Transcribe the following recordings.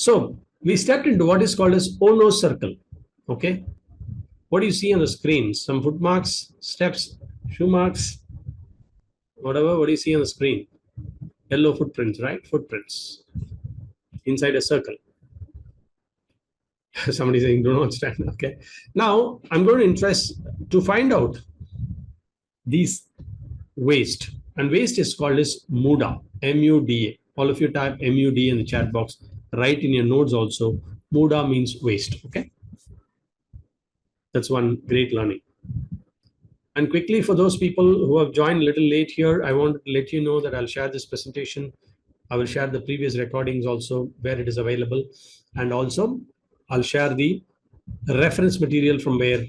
So we stepped into what is called as Ohno Circle. Okay. What do you see on the screen? Some foot marks, steps, shoe marks, whatever. What do you see on the screen? Yellow footprints, right? Footprints inside a circle. Somebody saying, do not stand. Okay. Now I'm going to find out these waste. And waste is called as Muda, M-U-D-A. All of you type M-U-D in the chat box. Write in your notes also. Muda means waste. Okay. That's one great learning. And quickly, for those people who have joined a little late here, I want to let you know that I'll share this presentation. I will share the previous recordings also where it is available. And also, I'll share the reference material from where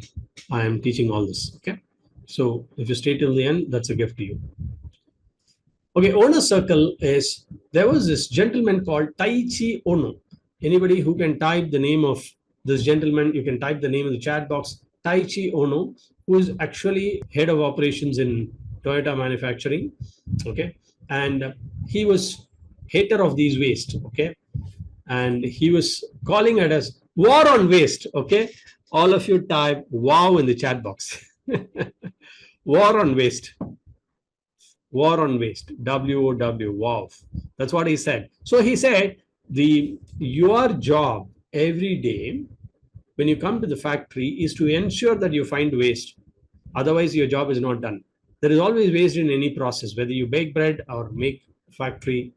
I am teaching all this. Okay. So if you stay till the end, that's a gift to you. Okay, Ohno Circle is, there was this gentleman called Taiichi Ohno. Anybody who can type the name of this gentleman, you can type the name in the chat box. Taiichi Ohno, who is actually head of operations in Toyota manufacturing. Okay, and he was hater of these waste. Okay, and he was calling it as war on waste. Okay, all of you type wow in the chat box. War on waste. War on waste. W-O-W. Wow. That's what he said. So he said, your job every day when you come to the factory is to ensure that you find waste. Otherwise, your job is not done. There is always waste in any process, whether you bake bread or make factory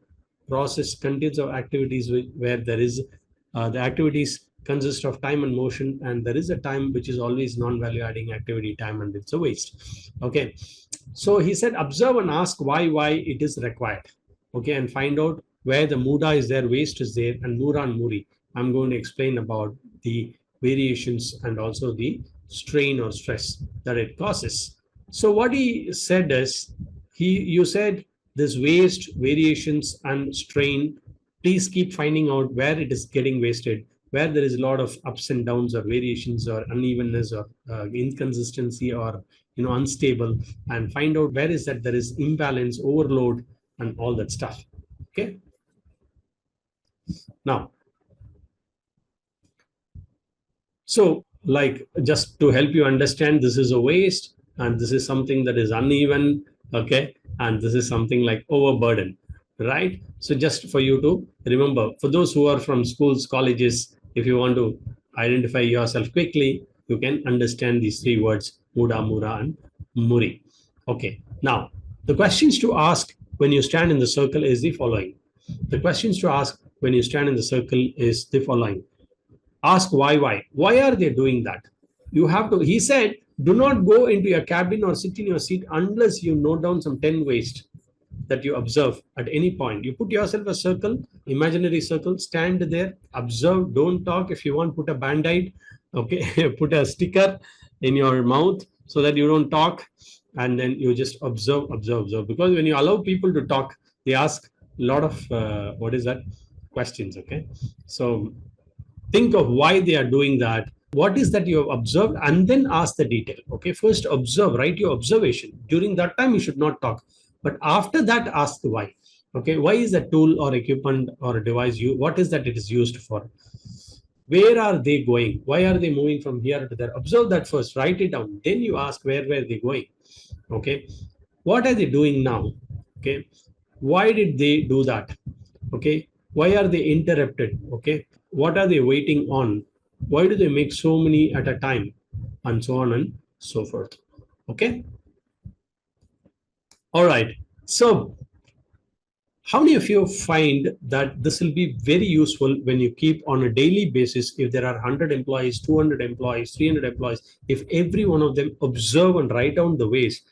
process contains of activities where there is the activities consist of time and motion, and there is a time which is always non-value adding activity time, and it's a waste. Okay, so he said observe and ask why it is required. Okay, and find out where the Muda is there, waste is there, and Mura and Muri. I'm going to explain about the variations and also the strain or stress that it causes. So what he said is, you said this waste, variations, and strain, please keep finding out where it is getting wasted, where there is a lot of ups and downs or variations or unevenness or inconsistency or unstable, and find out where is that there is imbalance, overload, and all that stuff. Okay. Now, so like just to help you understand, this is a waste and this is something that is uneven. Okay, and this is something like overburden, right? So just for you to remember, for those who are from schools, colleges, if you want to identify yourself quickly, you can understand these three words, Muda, Mura, and Muri. Okay, now the questions to ask when you stand in the circle is the following. The questions to ask when you stand in the circle is the following. Ask why. Why are they doing that? You have to, he said, do not go into your cabin or sit in your seat unless you note down some 10 waste that you observe at any point. You put yourself a circle, imaginary circle, stand there, observe, don't talk. If you want, put a band-aid, okay, put a sticker in your mouth so that you don't talk, and then you just observe. Because when you allow people to talk, they ask a lot of, questions, okay? So think of why they are doing that. What is that you have observed, and then ask the detail. Okay, first observe, write your observation. During that time, you should not talk. But after that, ask the why. Okay, why is that tool or equipment or a device what is that it is used for? Where are they going? Why are they moving from here to there? Observe that first, write it down. Then you ask where were they going? Okay, what are they doing now? Okay, why did they do that? Okay, why are they interrupted? Okay, what are they waiting on? Why do they make so many at a time? And so on and so forth. Okay. All right. So how many of you find that this will be very useful when you keep on a daily basis, if there are 100 employees, 200 employees, 300 employees, if every one of them observe and write down the waste,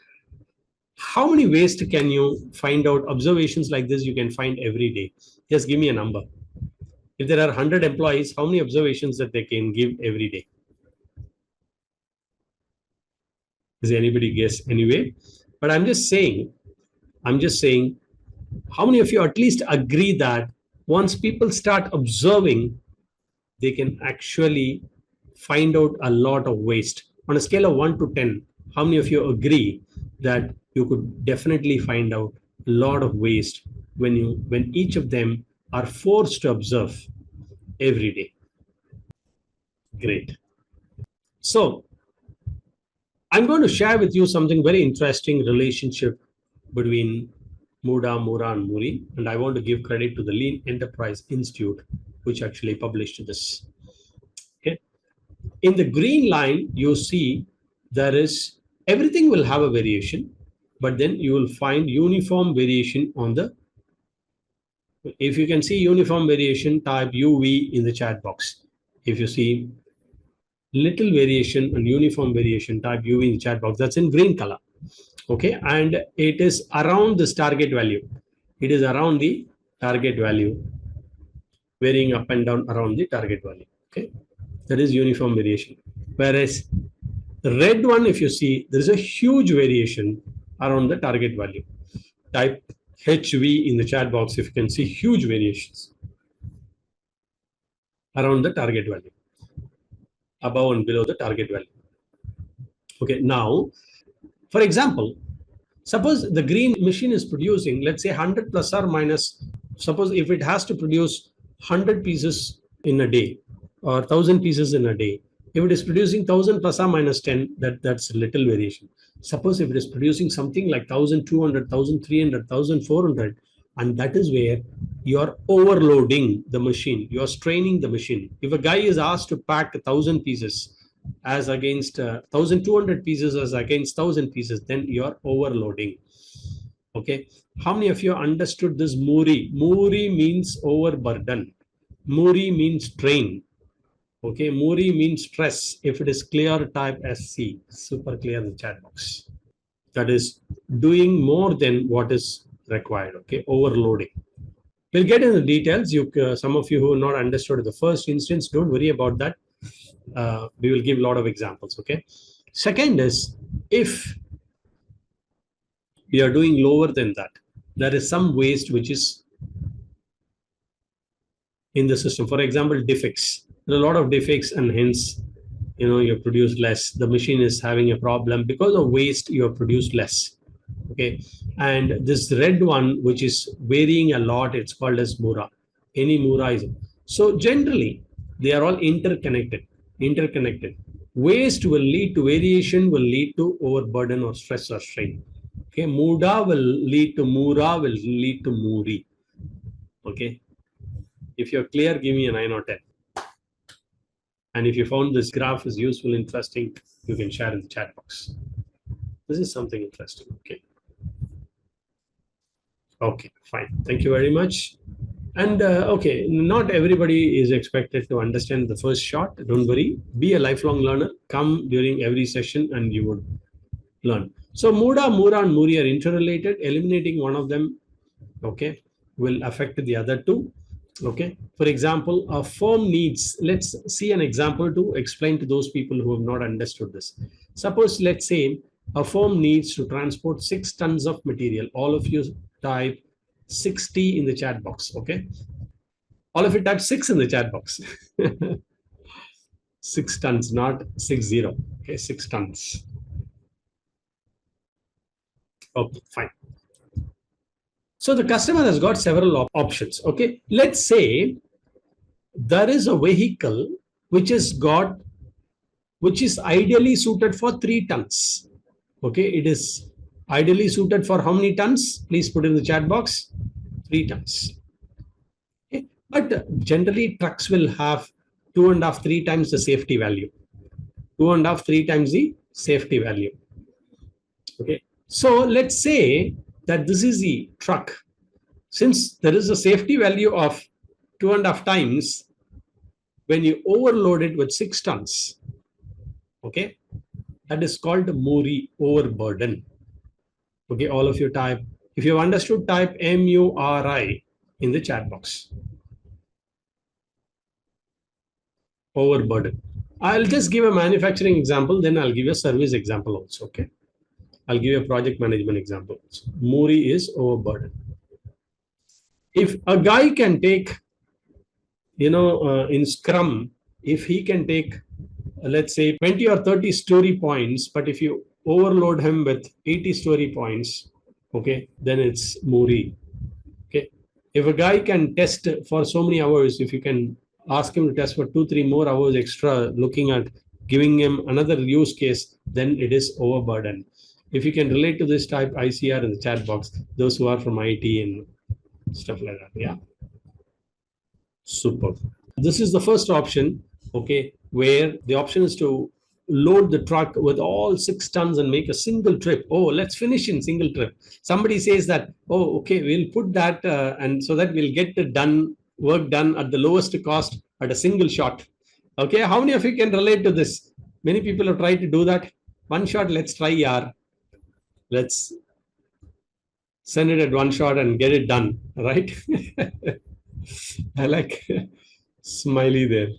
how many waste can you find out? Observations like this you can find every day. Just give me a number. If there are 100 employees, how many observations that they can give every day? Does anybody guess anyway? But I'm just saying, how many of you at least agree that once people start observing, they can actually find out a lot of waste? On a scale of 1 to 10, how many of you agree that you could definitely find out a lot of waste when each of them are forced to observe? every day. Great. So I'm going to share with you something very interesting relationship between Muda, Mura, and Muri. And I want to give credit to the Lean Enterprise Institute, which actually published this. Okay. In the green line, you see there is everything will have a variation, but then you will find uniform variation on the. If you can see uniform variation, type UV in the chat box. If you see little variation and uniform variation, type UV in the chat box. That's in green color. Okay, and it is around this target value. It is around the target value, varying up and down around the target value. Okay, that is uniform variation. Whereas the red one, if you see, there is a huge variation around the target value. Type HV in the chat box if you can see huge variations around the target value, above and below the target value. Okay, now, for example, suppose the green machine is producing, let's say 100 plus or minus, suppose if it has to produce 100 pieces in a day or 1000 pieces in a day, if it is producing 1000 plus or minus 10, that's a little variation. Suppose if it is producing something like 1200, 1300, 1400, and that is where you are overloading the machine, you are straining the machine. If a guy is asked to pack 1000 pieces as against 1200 pieces as against 1000 pieces, then you are overloading. Okay, how many of you understood this Muri? Muri means overburden. Muri means strain. Okay, Muri means stress. If it is clear, type SC, super clear in the chat box. That is doing more than what is required. Okay, overloading. We'll get into the details. Some of you who have not understood the first instance, don't worry about that. We will give a lot of examples. Okay. Second is, if we are doing lower than that, there is some waste which is in the system. For example, defects. There are a lot of defects, and hence, you produce less. The machine is having a problem because of waste. You have produced less. Okay, and this red one, which is varying a lot, it's called as Mura. Any Mura is. So generally, they are all interconnected. Waste will lead to variation, will lead to overburden or stress or strain. Okay, Muda will lead to Mura, will lead to Muri. Okay, if you're clear, give me a 9 or 10. And if you found this graph is useful, interesting, you can share in the chat box. This is something interesting. Okay. Okay, fine. Thank you very much. And okay, not everybody is expected to understand the first shot. Don't worry. Be a lifelong learner. Come during every session and you would learn. So Muda, Mura, and Muri are interrelated. Eliminating one of them, okay, will affect the other two. Okay. For example, a firm needs, let's see an example to explain to those people who have not understood this. Suppose, let's say, a firm needs to transport 6 tons of material. All of you type 60 in the chat box. Okay. All of you type 6 in the chat box. 6 tons, not 60. Okay. 6 tons. Okay, fine. So the customer has got several options. Okay. Let's say there is a vehicle which is ideally suited for 3 tons. Okay, it is ideally suited for how many tons? Please put in the chat box. 3 tons. Okay. But generally trucks will have 2.5, 3 times the safety value. 2.5, 3 times the safety value. Okay. So let's say that this is the truck. Since there is a safety value of 2.5 times, when you overload it with 6 tons, okay, that is called Muri, overburden. Okay, all of you type. If you understood, type MURI in the chat box. Overburden. I'll just give a manufacturing example, then I'll give you a service example also. Okay. I'll give you a project management example. Muri is overburden. If a guy can take, in Scrum, if he can take, let's say 20 or 30 story points, but if you overload him with 80 story points, okay, then it's Muri. Okay. If a guy can test for so many hours, if you can ask him to test for 2-3 more hours extra, looking at giving him another use case, then it is overburden. If you can relate to this, type ICR in the chat box, those who are from IT and stuff like that. Yeah. Super. This is the first option, okay, where the option is to load the truck with all 6 tons and make a single trip. Oh, let's finish in single trip. Somebody says that, oh, okay, we'll put that and so that we'll get the work done at the lowest cost at a single shot. Okay, how many of you can relate to this? Many people have tried to do that. One shot, let's try, yaar. Let's send it at one shot and get it done, right? I like smiley there.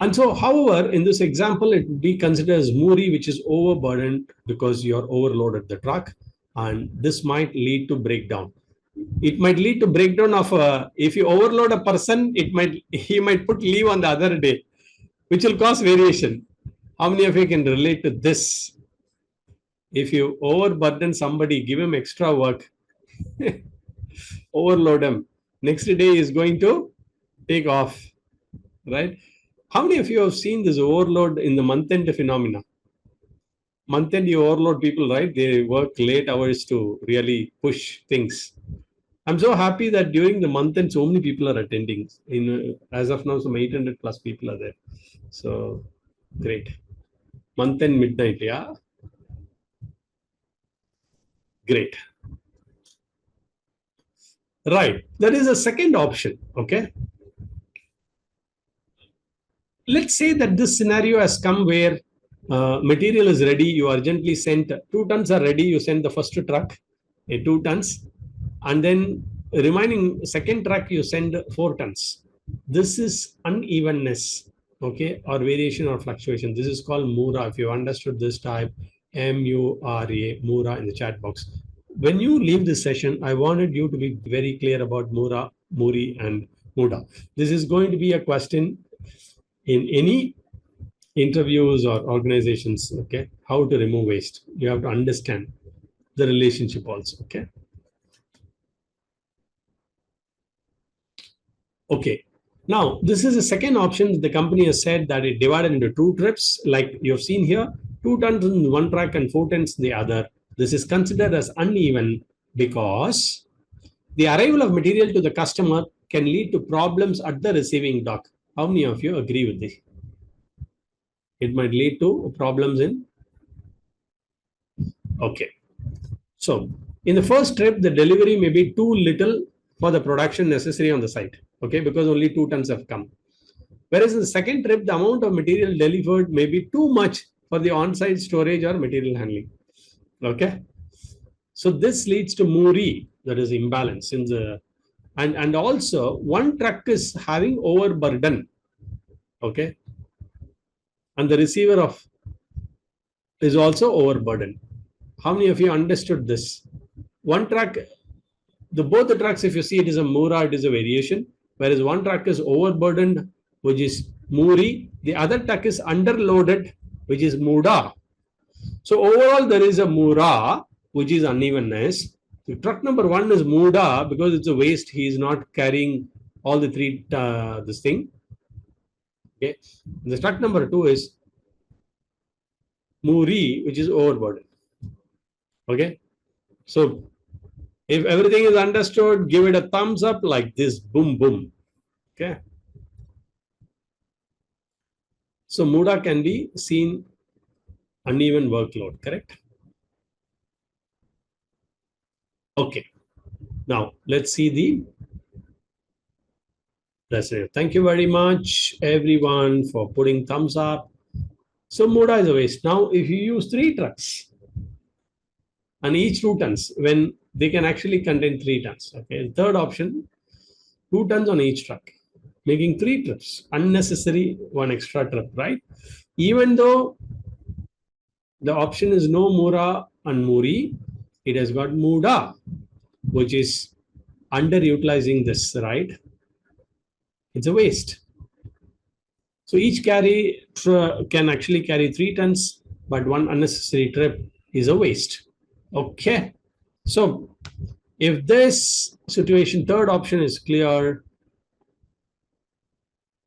And so, however, in this example, it would be considered as Muri, which is overburdened because you're overloaded the truck, and this might lead to breakdown. It might lead to breakdown of if you overload a person, he might put leave on the other day, which will cause variation. How many of you can relate to this? If you overburden somebody, give him extra work, overload him, next day is going to take off, right? How many of you have seen this overload in the month-end phenomena? Month-end, you overload people, right? They work late hours to really push things. I'm so happy that during the month-end, so many people are attending. As of now, some 800 plus people are there. So, great. Month-end midnight, yeah? Great. Right. There is a second option, okay? Let's say that this scenario has come where material is ready, you urgently sent 2 tons are ready, you send the first truck, 2 tons, and then remaining second truck, you send 4 tons. This is unevenness, okay, or variation or fluctuation. This is called Mura. If you understood this, type M-U-R-A, Mura in the chat box. When you leave this session, I wanted you to be very clear about Mura, Muri, and Muda. This is going to be a question in any interviews or organizations, okay, how to remove waste. You have to understand the relationship also, okay. Okay, now this is a second option. The company has said that it divided into 2 trips, like you've seen here, 2 tons in one track and 4 tons in the other. This is considered as uneven because the arrival of material to the customer can lead to problems at the receiving dock. How many of you agree with this? It might lead to problems in. Okay. So in the first trip, the delivery may be too little for the production necessary on the site. Okay, because only 2 tons have come. Whereas in the second trip, the amount of material delivered may be too much for the on-site storage or material handling. Okay. So this leads to Muri, that is imbalance in the, and also one truck is having overburden. Okay. And the receiver of is also overburdened. How many of you understood this? One truck, both the trucks, if you see it is a Mura, it is a variation, whereas one truck is overburdened, which is Muri, the other truck is underloaded, which is Muda. So overall, there is a Mura, which is unevenness. So truck number 1 is Muda because it's a waste. He is not carrying all the 3, this thing. Okay. And the truck number 2 is Muri, which is overburdened. Okay. So if everything is understood, give it a thumbs up like this. Boom, boom. Okay. So Muda can be seen uneven workload, correct? Okay. Now let's see the rest. Thank you very much, everyone, for putting thumbs up. So Muda is a waste. Now, if you use 3 trucks and each 2 tons, when they can actually contain 3 tons. Okay. Third option, 2 tons on each truck, making 3 trips, unnecessary 1 extra trip, right? Even though the option is no Mura and Muri, it has got Muda, which is underutilizing this, right? It's a waste. So each carry can actually carry 3 tons, but 1 unnecessary trip is a waste. Okay. So if this situation, third option is clear,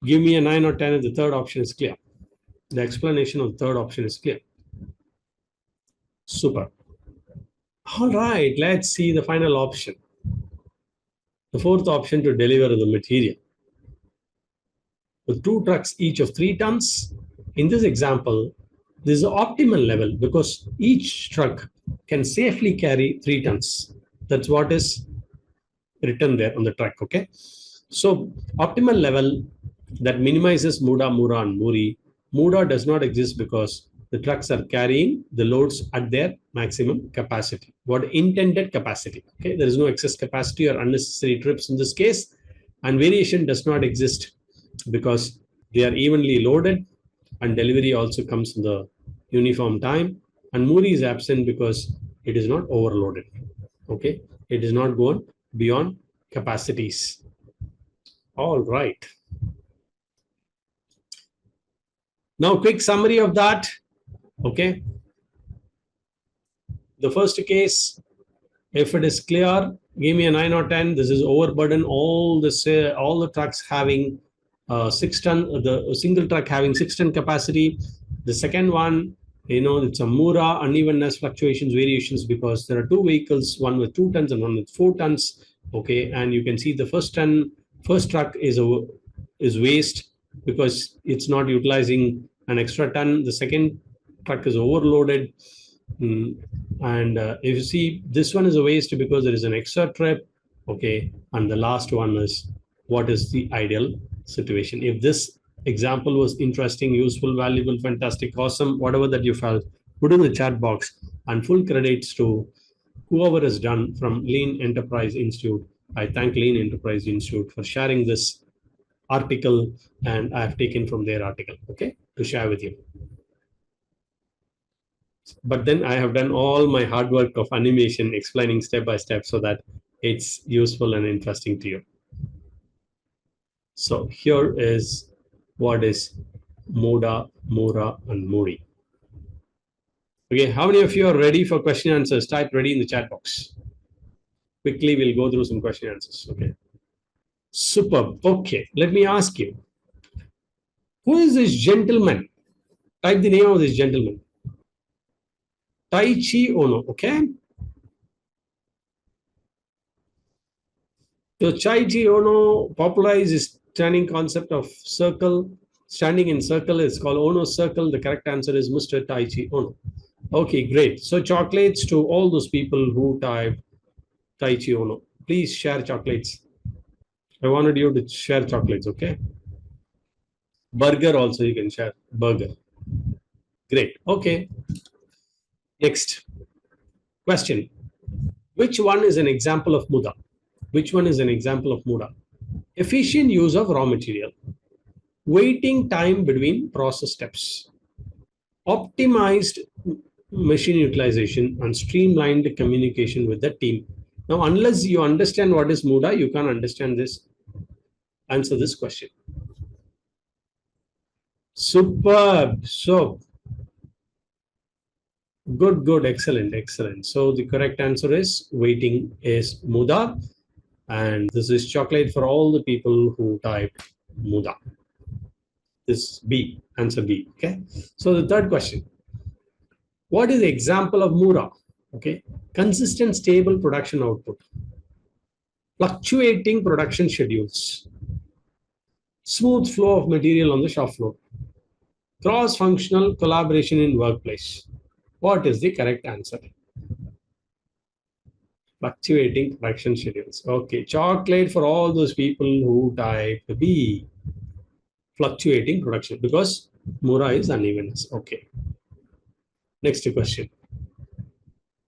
Give me a 9 or 10 if the third option is clear. The explanation of the third option is clear. Super. All right, let's see the final option. The fourth option to deliver the material. With 2 trucks each of 3 tons. In this example, this is the optimal level because each truck can safely carry 3 tons. That's what is written there on the truck, okay? So optimal level that minimizes Muda, Mura, and Muri. Muda does not exist because the trucks are carrying the loads at their maximum capacity, what intended capacity. Okay, there is no excess capacity or unnecessary trips in this case, and variation does not exist because they are evenly loaded, and delivery also comes in the uniform time. And Muri is absent because it is not overloaded. Okay, it is not going beyond capacities. All right. Now, quick summary of that. Okay. The first case, if it is clear, give me a 9 or 10. This is overburden. All the trucks having 6 ton. The single truck having 6 ton capacity. The second one, it's a Mura, unevenness, fluctuations, variations, because there are 2 vehicles, one with 2 tons and one with 4 tons. Okay, and you can see the first truck is waste because it's not utilizing an extra ton. The second truck is overloaded. And if you see, this one is a waste because there is an extra trip. Okay, and the last one is what is the ideal situation. If this example was interesting, useful, valuable, fantastic, awesome, whatever that you felt, put in the chat box. And full credits to whoever is done from Lean Enterprise Institute. I thank Lean Enterprise Institute for sharing this article, and I have taken from their article, okay, to share with you. But then I have done all my hard work of animation, explaining step by step so that it's useful and interesting to you. So here is what is Muda, Mura, and Muri. Okay, how many of you are ready for question answers? Type ready in the chat box. Quickly, we'll go through some question answers. Okay. Superb. Okay, let me ask you. Who is this gentleman? Type the name of this gentleman. Taiichi Ohno, okay? So Taiichi Ohno popularized this standing concept of circle. Standing in circle is called Ohno Circle. The correct answer is Mr. Taiichi Ohno. Okay, great. So chocolates to all those people who type Taiichi Ohno. Please share chocolates. I wanted you to share chocolates, okay? Burger also you can share. Burger. Great. Okay. Next question. Which one is an example of Muda? Which one is an example of Muda? Efficient use of raw material. Waiting time between process steps. Optimized machine utilization and streamlined communication with the team. Now, unless you understand what is Muda, you can't understand this. Answer this question. Superb. So, good, excellent. So the correct answer is waiting is Muda, and this is chocolate for all the people who type Muda. This B, answer B. Okay. So the third question. What is the example of Mura? Okay. Consistent, stable production output. Fluctuating production schedules. Smooth flow of material on the shop floor. Cross-functional collaboration in workplace. What is the correct answer? Fluctuating production schedules. Okay, chocolate for all those people who type B. Fluctuating production, because Mura is unevenness. Okay. Next question.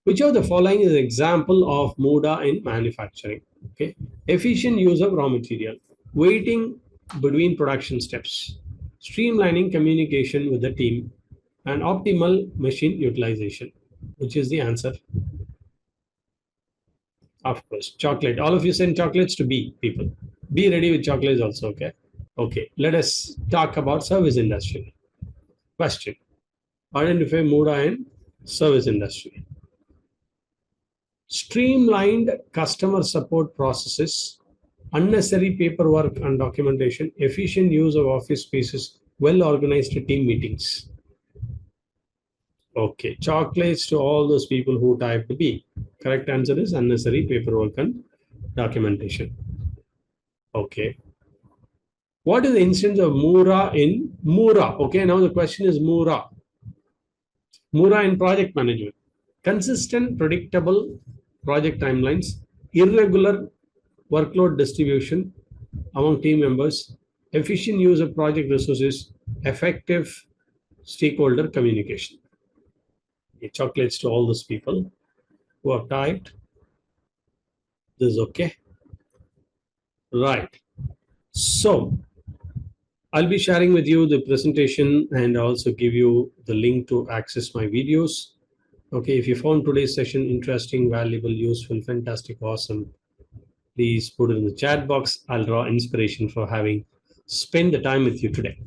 Which of the following is an example of Muda in manufacturing? Okay. Efficient use of raw material. Waiting between production steps. Streamlining communication with the team. And optimal machine utilization. Which is the answer? Of course, chocolate. All of you send chocolates to B, people. Be ready with chocolates also, okay? Okay, let us talk about service industry. Question. Identify Muda in service industry. Streamlined customer support processes unnecessary paperwork and documentation, efficient use of office spaces, well-organized team meetings. Okay, chocolates to all those people who typed B. Correct answer is unnecessary paperwork and documentation. Okay. What is the instance of Mura in Mura? Okay, now the question is Mura. Mura in project management. Consistent, predictable project timelines, irregular workload distribution among team members, efficient use of project resources, effective stakeholder communication. Okay, chocolates to all those people who have typed. This is okay. Right. So I'll be sharing with you the presentation and also give you the link to access my videos. Okay, if you found today's session interesting, valuable, useful, fantastic, awesome, please put it in the chat box. I'll draw inspiration for having spent the time with you today.